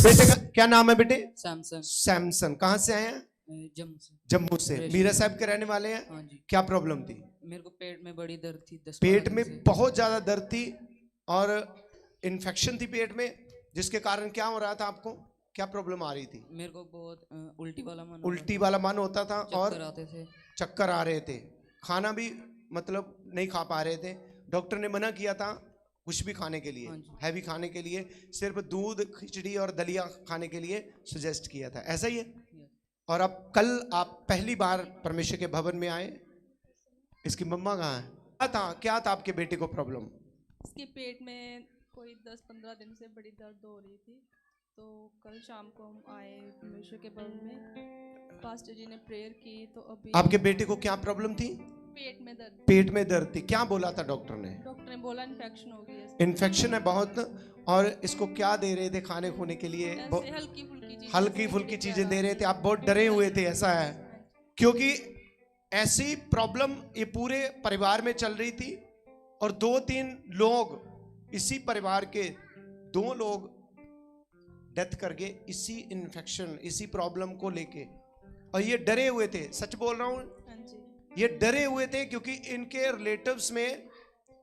बेटे का क्या नाम है बेटे? सैमसन। सैमसन। कहाँ से आए हैं? जम्मू से। जम्मू से। मीरा साहब के रहने वाले हैं। हाँ जी। क्या प्रॉब्लम थी? मेरे को पेट में बड़ी दर्द थी। पेट में बहुत ज्यादा दर्द थी और इन्फेक्शन थी पेट में, जिसके कारण क्या हो रहा था आपको? क्या प्रॉब्लम आ रही थी? मेरे को बहुत उल्टी वाला मन होता था और आते थे, चक्कर आ रहे थे, खाना भी मतलब नहीं खा पा रहे थे। डॉक्टर ने मना किया था कुछ भी खाने के लिए, हैवी खाने के लिए, सिर्फ दूध, खिचड़ी और दलिया खाने के लिए सजेस्ट किया था। ऐसा ही है। और अब कल आप पहली बार परमेश्वर के भवन में आए। इसकी मम्मा कहाँ है? क्या था आपके बेटे को प्रॉब्लम? इसके पेट में कोई 10-15 दिन से बड़ी दर्द हो रही थी। तो कल शाम को हम आए परमेश्वर के भवन में, पास्टर जी ने प्रेयर की। तो अभी आपके बेटे को क्या प्रॉब्लम थी? पेट में दर्द। पेट में दर्द थी। क्या बोला था डॉक्टर ने? डॉक्टर ने बोला इन्फेक्शन हो गई है। इन्फेक्शन है बहुत। और इसको क्या दे रहे थे खाने खोने के लिए? हल्की फुल्की चीजें दे रहे थे। आप बहुत डरे हुए थे, ऐसा है? क्योंकि ऐसी प्रॉब्लम ये पूरे परिवार में चल रही थी और 2-3 लोग, इसी परिवार के 2 लोग डेथ कर गए इसी इन्फेक्शन, इसी प्रॉब्लम को लेके। और ये डरे हुए थे, सच बोल रहा हूं, ये डरे हुए थे क्योंकि इनके रिलेटिव्स में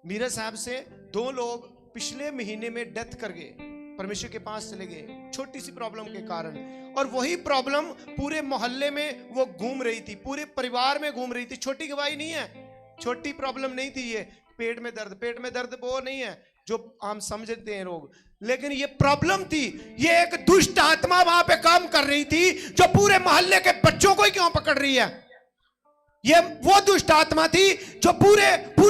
मीरा साहब से 2 लोग पिछले महीने में डेथ कर गए, परमेश्वर के पास चले गए छोटी सी प्रॉब्लम के कारण। और वही प्रॉब्लम पूरे मोहल्ले में वो घूम रही थी, पूरे परिवार में घूम रही थी। छोटी गवाही नहीं है, छोटी प्रॉब्लम नहीं थी ये। पेट में दर्द वो नहीं है जो हम समझते हैं लोग, लेकिन ये प्रॉब्लम थी। ये एक दुष्ट आत्मा वहां पे काम कर रही थी जो पूरे मोहल्ले के बच्चों को ही क्यों पकड़ रही है? ये वो दुष्ट आत्मा थी जो पूरे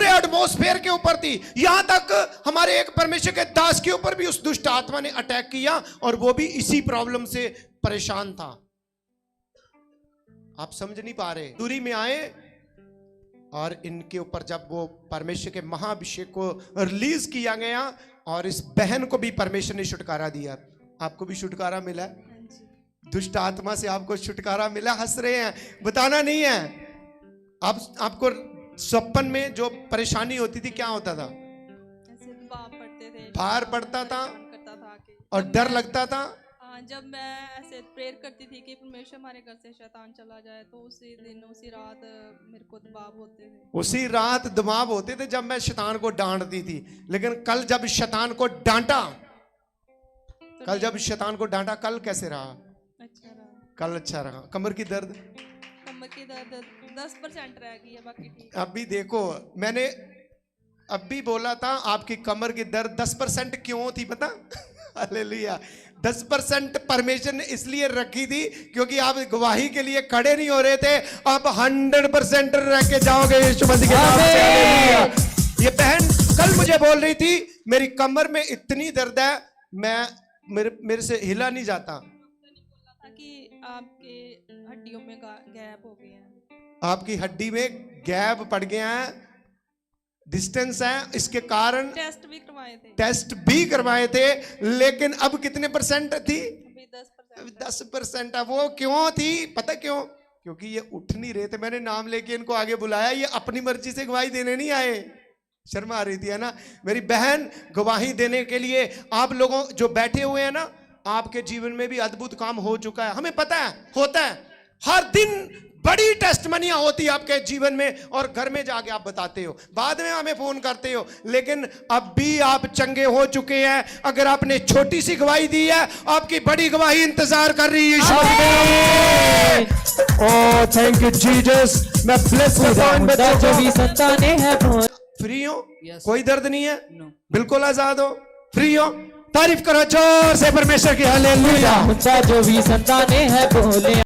एटमॉस्फेयर के ऊपर थी। यहां तक हमारे एक परमेश्वर के दास के ऊपर भी उस दुष्ट आत्मा ने अटैक किया और वो भी इसी प्रॉब्लम से परेशान था। आप समझ नहीं पा रहे। दूरी में आए और इनके ऊपर जब वो परमेश्वर के महाअभिषेक को रिलीज किया गया और इस बहन को भी परमेश्वर ने छुटकारा दिया। आपको भी छुटकारा मिला? दुष्ट आत्मा से आपको छुटकारा मिला? हंस रहे हैं, बताना नहीं है। आपको सपन में जो परेशानी होती थी क्या होता था? भार पड़ता था और डर लगता था। जब मैं ऐसे प्रेयर करती थी कि परमेश्वर हमारे घर से शैतान चला जाए, तो उसी दिन उसी रात मेरे को दबाव होते थे। उसी रात दबाव होते थे जब मैं शैतान को डांटती थी। लेकिन कल जब शैतान को डांटा, कल कैसे रहा? अच्छा रहा। कल अच्छा रहा। कमर की दर्द 10% रह गई है, बाकी ठीक। अभी देखो, मैंने अभी बोला था आपकी कमर की दर्द 10% क्यों थी पता? हालेलुया। 10% परमेश्वर ने इसलिए रखी थी क्योंकि आप गवाही के लिए खड़े नहीं हो रहे थे। अब 100% रह के जाओगे यीशु मसीह के नाम से। ये बहन कल मुझे बोल रही थी मेरी कमर में इतनी दर्द है, मेरे से हिला नहीं जाता। कि आपके हड्डियों में गैप हो गया है। आपकी हड्डी में गैप पड़ गया है, डिस्टेंस है, इसके कारण टेस्ट भी करवाए थे। लेकिन अब कितने % थी? 10%। वो क्यों थी पता क्यों? क्योंकि ये उठ नहीं रहे थे। मैंने नाम लेके इनको आगे बुलाया, ये अपनी मर्जी से गवाही देने नहीं आए। शर्म आ रही थी, है ना? मेरी बहन गवाही देने के लिए आप लोगों जो बैठे हुए हैं ना, आपके जीवन में भी अद्भुत काम हो चुका है। हमें पता है, होता है हर दिन बड़ी टेस्टमनियां होती है आपके जीवन में, और घर में जाके आप बताते हो, बाद में हमें फोन करते हो, लेकिन अब भी आप चंगे हो चुके हैं। अगर आपने छोटी सी गवाही दी है, आपकी बड़ी गवाही इंतजार कर रही है। Oh thank you Jesus. मैं ब्लेस करता हूं जो भी संतानें हैं। फ्री हो? कोई दर्द नहीं है? बिल्कुल आजाद हो, फ्री हो। तारीफ करो जोर से परमेश्वर की। हालेलुया। जो भी संतानें हैं बोले